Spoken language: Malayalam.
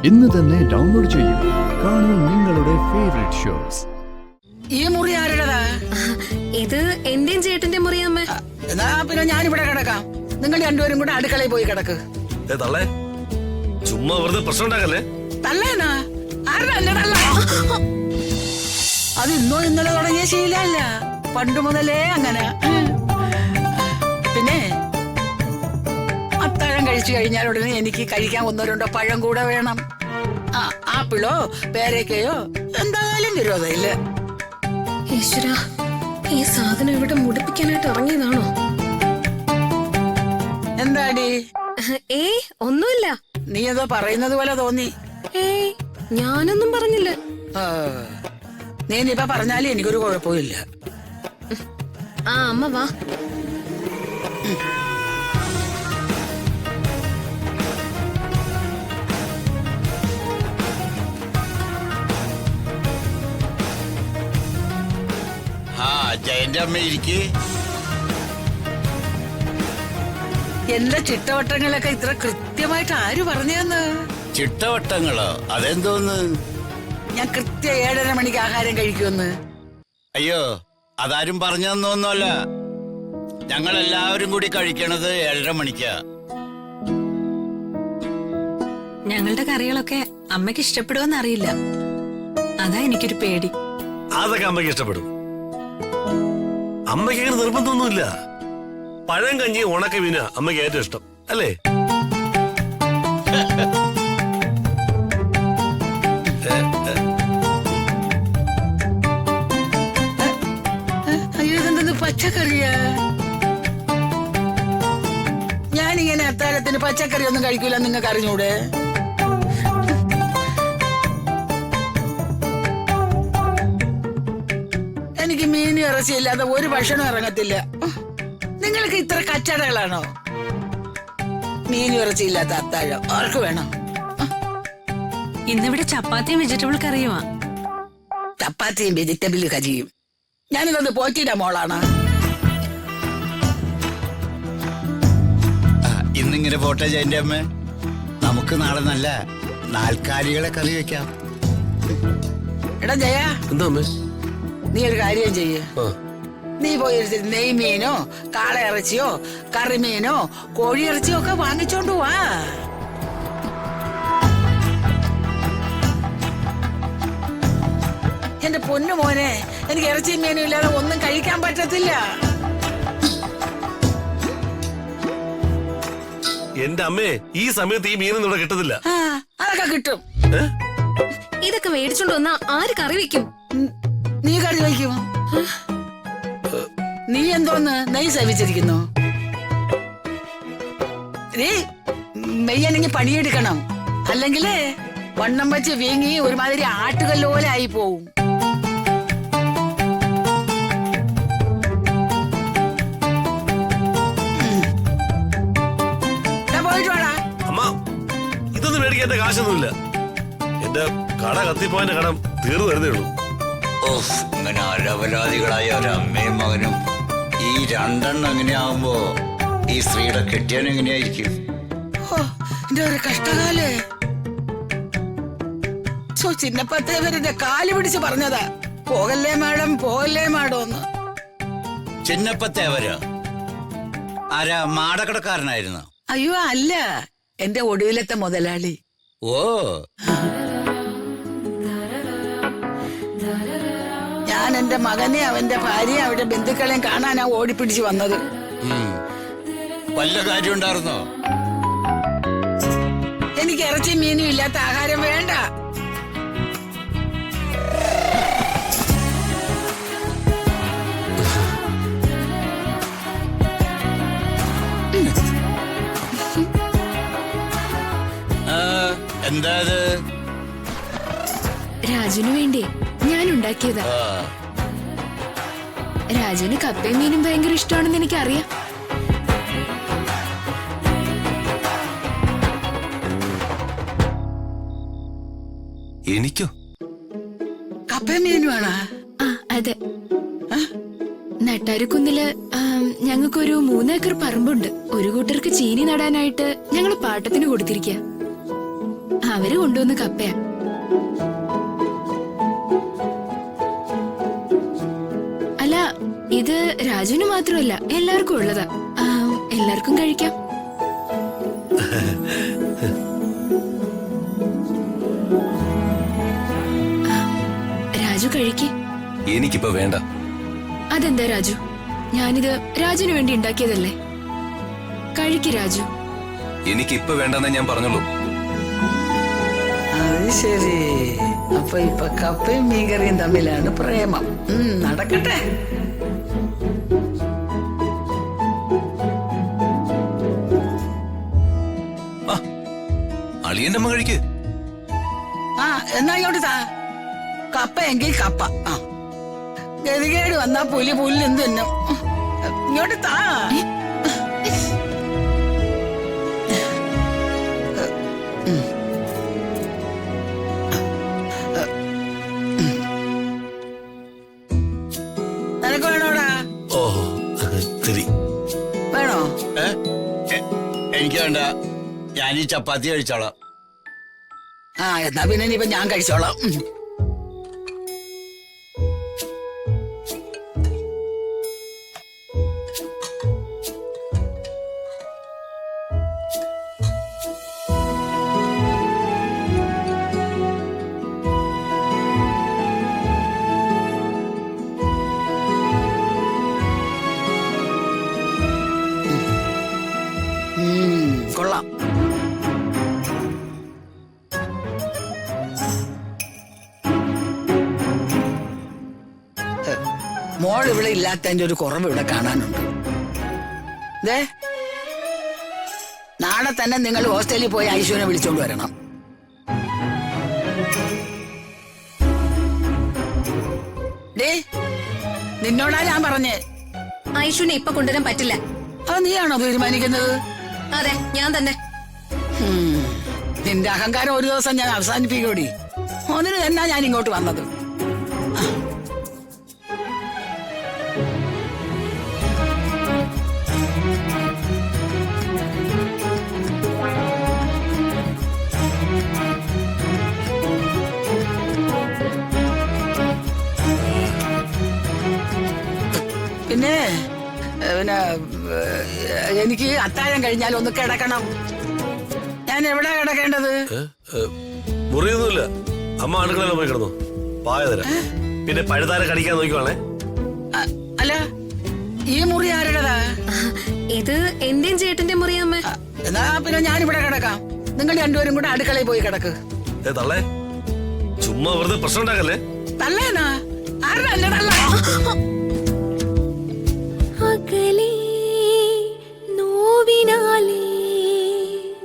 ഇന്ന് തന്നെ ഡൗൺലോഡ് ചെയ്യൂ. കാണൂ നിങ്ങളുടെ ഫേവറേറ്റ് ഷോസ്. ഈ മുറി ആരുടേതാ? ഇത് എന്റെയും ചേട്ടന്റെ മുറിയമ്മ. എന്നാ പിന്നെ ഞാനിവിടെ കിടക്കാം. നിങ്ങൾ രണ്ടുപേരും കൂടെ അടുക്കളയിൽ പോയി കിടക്ക്. ചുമ്മാ വെറുതെ പ്രശ്നം ഉണ്ടാക്കല്ലേ. തള്ളേനാ? ആരുടെ എന്റെ തള്ള? അത് ഇന്നോ ഇന്നലെ തുടങ്ങിയ ശീലല്ല, പണ്ട് മുതലേ അങ്ങനെ. പിന്നെ അത്താഴം കഴിച്ചു കഴിഞ്ഞാൽ ഉടനെ എനിക്ക് കഴിക്കാൻ ഒന്നോ രണ്ടോ പഴം കൂടെ വേണം. ആപ്പിളോ പേരക്കയോ എന്തായാലും വിരോധമില്ല. ഈശ്വരാ, ഈ സാധനം ഇവിടെ മുടിപ്പിക്കാനായിട്ട് ഇറങ്ങിയതാണോ? എന്താടി? ഏയ് ഒന്നുമില്ല. നീ ഏതോ പറയുന്നത് പോലെ തോന്നി. ഏയ് ഞാനൊന്നും പറഞ്ഞില്ല. നീ ഇനിയിപ്പ പറഞ്ഞാലും എനിക്കൊരു കുഴപ്പമില്ല. ആ അമ്മ വാ. ജയന്റെ അമ്മ ഇരിക്ക്. എന്റെ ചിട്ടവട്ടങ്ങളൊക്കെ ഇത്ര കൃത്യമായിട്ട് ആര് പറഞ്ഞെന്ന്? ചിട്ടവട്ടങ്ങളോ? അതെന്തോന്ന്? ഞാൻ കൃത്യ 7:30 മണിക്ക് ആഹാരം കഴിക്കുമെന്ന്. അയ്യോ, അതാരും പറഞ്ഞു തന്നൊന്നുമല്ല. ഞങ്ങൾ എല്ലാവരും കൂടി കഴിക്കണത് 7:30 മണിക്കാ. ഞങ്ങളുടെ കറികളൊക്കെ അമ്മയ്ക്ക് ഇഷ്ടപ്പെടുമെന്ന് അറിയില്ല. അതാ എനിക്കൊരു പേടി. അതൊക്കെ അമ്മയ്ക്ക് ഇഷ്ടപ്പെടും. അമ്മയ്ക്ക് അങ്ങനെ നിർബന്ധമൊന്നുമില്ല. പഴം കഞ്ഞി ഉണക്ക മീന അമ്മയ്ക്ക് ഏറ്റവും ഇഷ്ടം അല്ലേ? അയ്യോ, ഇതെന്തെന്ന് പച്ചക്കറിയാ? ഞാനിങ്ങനെ അത്താഴത്തിന് പച്ചക്കറി ഒന്നും കഴിക്കൂല, നിങ്ങൾക്ക് അറിഞ്ഞൂടെ? എനിക്ക് മീനും ഇറച്ചിയില്ലാതെ ഒരു ഭക്ഷണം ഇറങ്ങത്തില്ല. നിങ്ങൾക്ക് ഇത്ര കച്ചടകളാണോ? മീനും ഇറച്ചിയില്ലാത്ത അത്താഴം ആർക്ക് വേണം? ഇന്നിവിടെ ചപ്പാത്തിയും വെജിറ്റബിൾ കറിയുമാ. ചപ്പാത്തിയും വെജിറ്റബിൾ കറിയും. ഞാനിതൊന്ന് പോറ്റിയുടെ മോളാണ്. ഇന്നിങ്ങനെ പോട്ടെ ജയന്റെ അമ്മ. നമുക്ക് നാളെ നല്ല നാൽക്കാലികളെ കറി വെക്കാം. എടാ ജയ, എന്താ അമ്മേ? നീ ഒരു കാര്യം ചെയ്യ്. നീ പോയി നെയ്മീനോ കാള ഇറച്ചിയോ കറിമീനോ കോഴിയിറച്ചിയോ ഒക്കെ വാങ്ങിച്ചോണ്ട് വാ. എന്റെ പൊന്നു മോനെ, എനിക്ക് ഇറച്ചിയും മീനും ഇല്ലാതെ ഒന്നും കഴിക്കാൻ പറ്റത്തില്ല. എന്റെ അമ്മേ, ഈ സമയത്ത് ഈ മീനൊന്നും ഇവിടെ കിട്ടത്തില്ല. അതൊക്കെ കിട്ടും. ഇതൊക്കെ മേടിച്ചോണ്ട് വന്നാ ആര് കറി വെക്കും? നീ കറി വയ്ക്കും. നീ എന്തോന്ന് നെയ് സേവിച്ചിരിക്കുന്നു? നീ മെയ്യനെങ്കിൽ പണിയെടുക്കണം, അല്ലെങ്കിലേ വണ്ണം വെച്ച് വീങ്ങി ഒരുമാതിരി ആട്ടുകല്ലോലെ ആയി പോവും. പോയിട്ട് വേടാ. അമ്മ, ഇതൊന്നും മേടിക്കാൻ എന്റെ കാശൊന്നുമില്ല. എന്റെ കട കത്തിപ്പോയതിന്റെ കടം തീർന്നു വരുന്നേ ഉള്ളൂ. ഇങ്ങനെ അലവലാദികളായ ഒരമ്മയും മകനും ഈ രണ്ടെണ്ണം എങ്ങനെയാവുമ്പോ ഈ സ്ത്രീയുടെ കെട്ടിയാൻ എങ്ങനെയായിരിക്കും? എന്റെ ഒരു കഷ്ടകാലേ. ചിന്നപ്പത്തേവരുടെ കാല് പിടിച്ച് പറഞ്ഞതാ, പോകല്ലേ മാഡം, പോകല്ലേ മാഡം എന്ന്. ചിന്നപ്പത്തേവരോ? ആരാ, മാടക്കടക്കാരനായിരുന്നോ? അയ്യോ അല്ല, എന്റെ ഒടുവിലത്തെ മുതലാളി. ഓ, ഞാൻ എന്റെ മകനെ അവന്റെ ഭാര്യയെ അവരുടെ ബന്ധുക്കളെയും കാണാനാ ഓടിപ്പിടിച്ച് വന്നത്. വല്ല കാര്യം ഉണ്ടായിരുന്നോ? എനിക്ക് ഇറച്ചി മീനും ഇല്ലാത്ത ആഹാരം വേണ്ട. എന്താ രാജുന് വേണ്ടി ഞാൻ ഉണ്ടാക്കിയതാ. രാജുന് കപ്പയും മീനും ഭയങ്കര ഇഷ്ടമാണെന്ന് എനിക്കറിയാം. എനിക്കോ? കപ്പയും മീനുമാണോ? ആ അതെ. നട്ടാരുകുന്നില് ഞങ്ങൾക്കൊരു 3 ഏക്കർ പറമ്പുണ്ട്. ഒരു കൂട്ടർക്ക് ചീനി നടാനായിട്ട് ഞങ്ങൾ പാട്ടത്തിന് കൊടുത്തിരിക്കുക. അവര് കൊണ്ടുവന്ന് കപ്പയാ. അല്ല, ഇത് രാജുവിന് മാത്രമല്ല, എല്ലാവർക്കും ഉള്ളതാ. എല്ലാവർക്കും കഴിക്കാം. രാജു കഴിക്ക്. എനിക്കിപ്പോ വേണ്ട. അതെന്താ രാജു? ഞാനിത് രാജുവിന് വേണ്ടി ഉണ്ടാക്കിയതല്ലേ. കഴിക്ക് രാജു. എനിക്കിപ്പോ വേണ്ടെന്നേ ഞാൻ പറഞ്ഞുള്ളൂ. അത് ശരി. അപ്പൊ ഇപ്പൊ കപ്പയും മീൻകറിയും തമ്മിലാണ് പ്രേമം. നടക്കട്ടെ. അളിയന്റെ അമ്മ കഴിക്ക്. എന്നാ ഇങ്ങോട്ട് താ. കപ്പ എങ്കിൽ കപ്പ. ഗതികേട് വന്നാ പുലി പുല്ലും തിന്നും. ഇങ്ങോട്ട് താ. നിനക്ക് വേണോടാ? ഓ ശരി. വേണോ? എനിക്ക് വേണ്ട, ഞാൻ ഈ ചപ്പാത്തി കഴിച്ചോളാം. എന്നാ പിന്നെ ഇനിയിപ്പൊ ഞാൻ കഴിച്ചോളാം. കൊള്ളാം. മോൾ ഇവിടെ ഇല്ലാത്തതിന്റെ ഒരു കുറവ് ഇവിടെ കാണാനുണ്ട്. നാളെ തന്നെ നിങ്ങൾ ഹോസ്റ്റലിൽ പോയി ഐശുവിനെ വിളിച്ചോണ്ട് വരണം. നിന്നോടാ ഞാൻ പറഞ്ഞേ. ഐഷുവിനെ ഇപ്പൊ കൊണ്ടുവരാൻ പറ്റില്ല. അത് നീയാണോ തീരുമാനിക്കുന്നത്? അതെ, ഞാൻ തന്നെ. നിന്റെ അഹങ്കാരം ഒരു ദിവസം ഞാൻ അവസാനിപ്പിക്കൂടി. അതിന് തന്നെ ഞാൻ ഇങ്ങോട്ട് വന്നത്. പിന്നെ എനിക്ക് അത്താഴം കഴിഞ്ഞാൽ ഒന്ന് കിടക്കണം. ഞാൻ എവിടെ കിടക്കേണ്ടത്? മുറിയൊന്നുമില്ല. അമ്മ അടുക്കളയിൽ പോയി കിടന്നു. പായ തരാം. പിന്നെ പഴുതാര കടിക്കാൻ നോക്കുവാണേ. അല്ല, ഈ മുറി ആരുടേതാ? ഇത് എന്റെയും ചേട്ടന്റെ മുറിയമ്മ. എന്നാ പിന്നെ ഞാനിവിടെ കിടക്കാം. നിങ്ങൾ രണ്ടുപേരും കൂടെ അടുക്കളയിൽ പോയി കിടക്ക്. തള്ളേ, ചുമ്മാ വെറുതെ പ്രശ്നം ഉണ്ടാക്കല്ലേ. തള്ളേനാ? ആരുടെ അല്ല തള്ള?